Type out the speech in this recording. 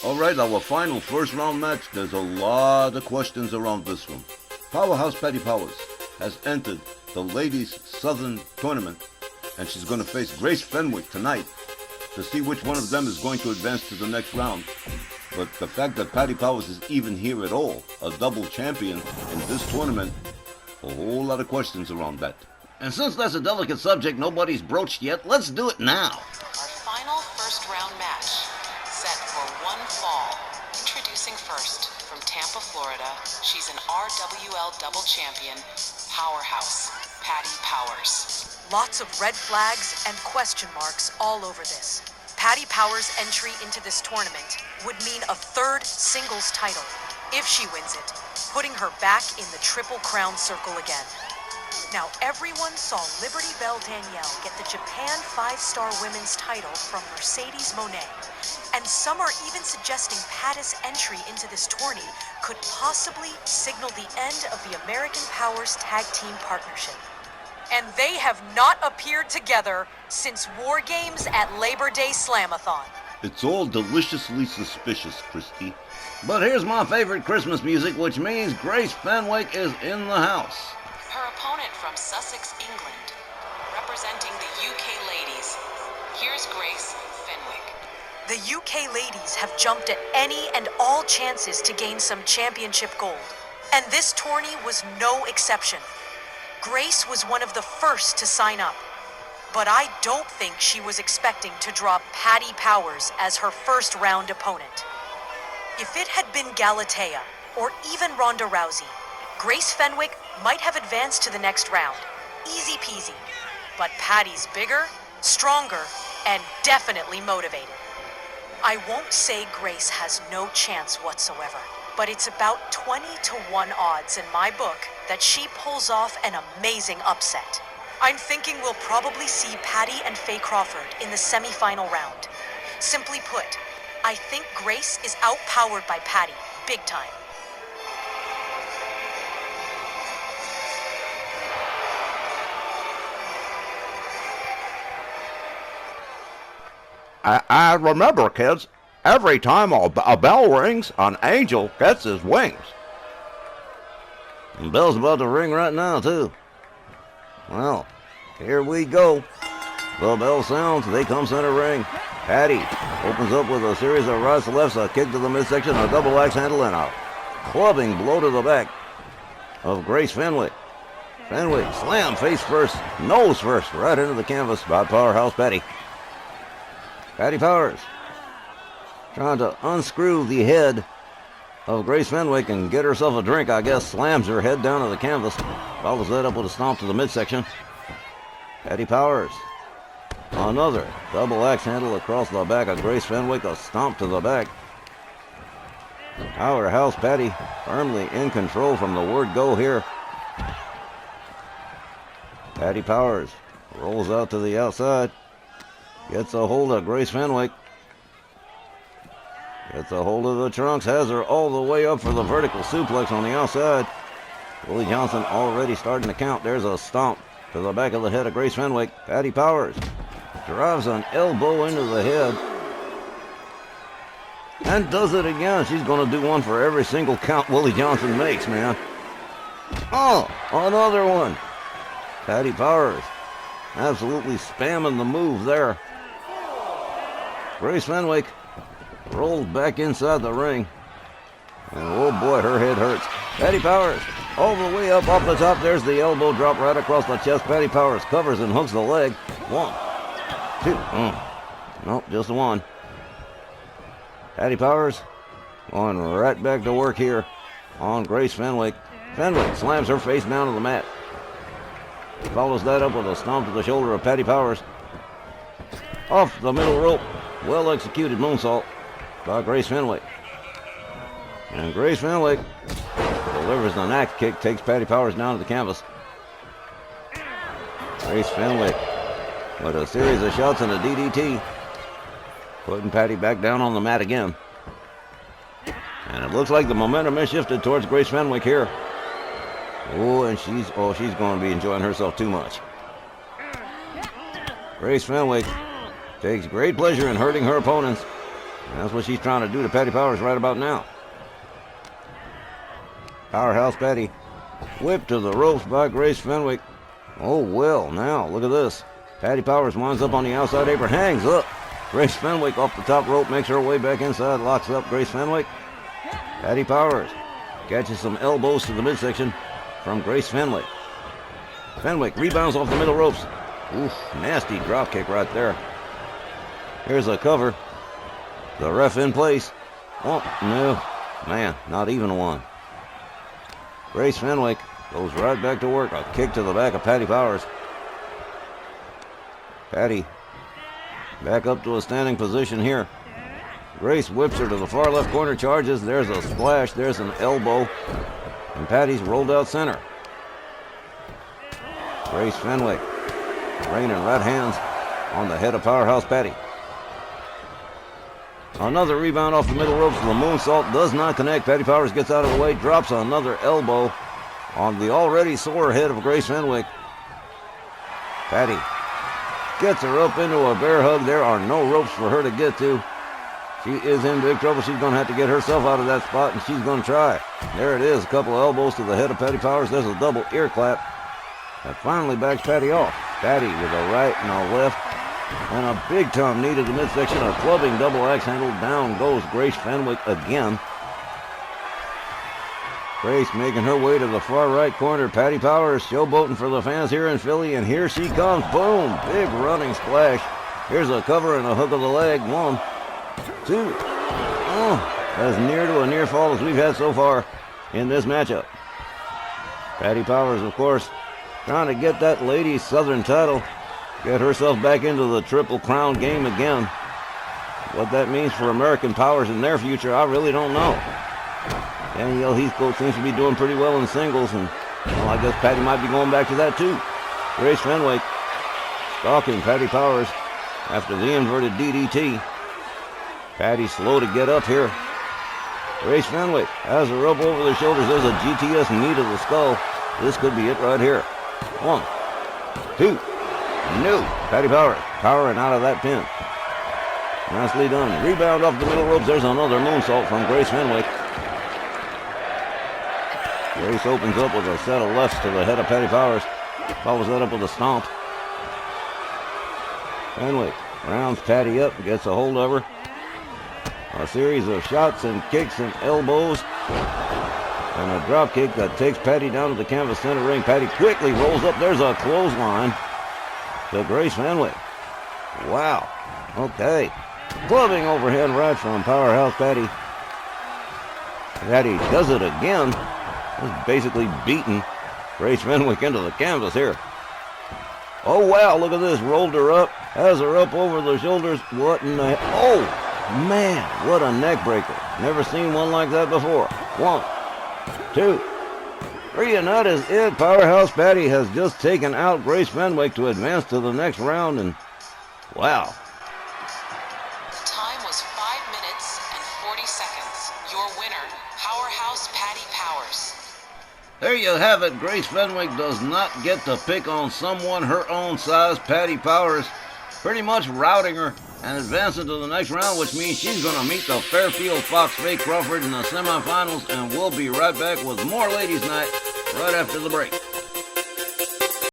All right, our final first round match. There's a lot of questions around this one. Powerhouse Patty Powers has entered the Ladies Southern Tournament, and she's going to face Grace Fenwick tonight to see which one of them is going to advance to the next round. But the fact that Patty Powers is even here at all, a double champion in this tournament, a whole lot of questions around that. And since that's a delicate subject nobody's broached yet, let's do it now. Our final first round match, set for one fall. Introducing first, from Tampa, Florida, she's an RWL double champion, powerhouse, Patty Powers. Lots of red flags and question marks all over this. Patty Powers' entry into this tournament would mean a third singles title, if she wins it, putting her back in the Triple Crown circle again. Now, everyone saw Liberty Belle Danielle get the Japan 5-star women's title from Mercedes Moné, and some are even suggesting Patty's entry into this tourney could possibly signal the end of the American Powers Tag Team Partnership. And they have not appeared together since War Games at Labor Day Slamathon. It's all deliciously suspicious, Christy. But here's my favorite Christmas music, which means Grace Fenwick is in the house. Her opponent from Sussex, England, representing the UK ladies, here's Grace Fenwick. The UK ladies have jumped at any and all chances to gain some championship gold, and this tourney was no exception. Grace was one of the first to sign up, but I don't think she was expecting to drop Patty Powers as her first round opponent. If it had been Galatea or even Ronda Rousey, Grace Fenwick might have advanced to the next round. Easy peasy. But Patty's bigger, stronger, and definitely motivated. I won't say Grace has no chance whatsoever, but it's about 20 to 1 odds in my book that she pulls off an amazing upset. I'm thinking we'll probably see Patty and Faye Crawford in the semi-final round. Simply put, I think Grace is outpowered by Patty, big time. I remember, kids, every time a bell rings, an angel gets his wings. The bell's about to ring right now, too. Well, here we go. The bell sounds, they come center ring. Patty opens up with a series of rights to lefts, a kick to the midsection, a double axe handle, and a clubbing blow to the back of Grace Fenwick. Fenwick slam face first, nose first, right into the canvas by Powerhouse Patty. Patty Powers trying to unscrew the head of Grace Fenwick and get herself a drink, I guess. Slams her head down to the canvas. Follows that up with a stomp to the midsection. Patty Powers. Another double axe handle across the back of Grace Fenwick. A stomp to the back. Powerhouse Patty firmly in control from the word go here. Patty Powers rolls out to the outside. Gets a hold of Grace Fenwick. Gets a hold of the trunks. Has her all the way up for the vertical suplex on the outside. Willie Johnson already starting to count. There's a stomp to the back of the head of Grace Fenwick. Patty Powers drives an elbow into the head. And does it again. She's going to do one for every single count Willie Johnson makes, man. Oh, another one. Patty Powers absolutely spamming the move there. Grace Fenwick rolls back inside the ring. And oh boy, her head hurts. Patty Powers all the way up off the top. There's the elbow drop right across the chest. Patty Powers covers and hooks the leg. 1, 2. Nope, just one. Patty Powers going right back to work here on Grace Fenwick. Fenwick slams her face down to the mat. Follows that up with a stomp to the shoulder of Patty Powers. Off the middle rope. Well executed moonsault by Grace Fenwick. And Grace Fenwick delivers an axe kick, takes Patty Powers down to the canvas. Grace Fenwick with a series of shots and a DDT. Putting Patty back down on the mat again. And it looks like the momentum has shifted towards Grace Fenwick here. Oh, and she's going to be enjoying herself too much. Grace Fenwick takes great pleasure in hurting her opponents. And that's what she's trying to do to Patty Powers right about now. Powerhouse Patty whipped to the ropes by Grace Fenwick. Oh, well, now, look at this. Patty Powers winds up on the outside apron, hangs up. Grace Fenwick off the top rope, makes her way back inside, locks up Grace Fenwick. Patty Powers catches some elbows to the midsection from Grace Fenwick. Fenwick rebounds off the middle ropes. Oof, nasty drop kick right there. Here's a cover. The ref in place. Oh, no. Man, not even one. Grace Fenwick goes right back to work. A kick to the back of Patty Powers. Patty back up to a standing position here. Grace whips her to the far left corner, charges. There's a splash. There's an elbow. And Patty's rolled out center. Grace Fenwick raining right hands on the head of Powerhouse Patty. Another rebound off the middle ropes. The moonsault does not connect. Patty Powers gets out of the way, drops another elbow on the already sore head of Grace Fenwick. Patty gets her up into a bear hug. There are no ropes for her to get to. She is in big trouble. She's going to have to get herself out of that spot, and she's going to try. There it is. A couple of elbows to the head of Patty Powers. There's a double ear clap. That finally backs Patty off. Patty with a right and a left. And a big time knee to the midsection. A clubbing double axe handle. Down goes Grace Fenwick again. Grace making her way to the far right corner. Patty Powers showboating for the fans here in Philly. And here she comes. Boom. Big running splash. Here's a cover and a hook of the leg. 1, 2. Oh, as near to a near fall as we've had so far in this matchup. Patty Powers, of course, trying to get that ladies' Southern title. Get herself back into the Triple Crown game again. What that means for American Powers in their future, I really don't know. Danielle Heathcote seems to be doing pretty well in singles, and well, I guess Patty might be going back to that too. Grace Fenwick stalking Patty Powers after the inverted DDT. Patty slow to get up here. Grace Fenwick has her up over the shoulders. There's a GTS knee to the skull. This could be it right here. 1, 2. No. Patty Powers powering out of that pin. Nicely done. Rebound off the middle ropes. There's another moonsault from Grace Fenwick. Grace opens up with a set of lefts to the head of Patty Powers. Follows that up with a stomp. Fenwick rounds Patty up, gets a hold of her. A series of shots and kicks and elbows. And a drop kick that takes Patty down to the canvas center ring. Patty quickly rolls up. There's a clothesline to Grace Fenwick. Wow. Okay. Clubbing overhead right from Powerhouse Patty. Patty does it again. Just basically beating Grace Fenwick into the canvas here. Oh, wow. Look at this. Rolled her up. Has her up over the shoulders. What in the... Oh, man. What a neck breaker. Never seen one like that before. 1, 2, 3, and that is it. Powerhouse Patty has just taken out Grace Fenwick to advance to the next round, and wow. The time was 5 minutes and 40 seconds. Your winner, Powerhouse Patty Powers. There you have it. Grace Fenwick does not get to pick on someone her own size. Patty Powers pretty much routing her and advancing to the next round, which means she's going to meet the Fairfield Fox Faye Crawford in the semifinals, and we'll be right back with more Ladies Night right after the break.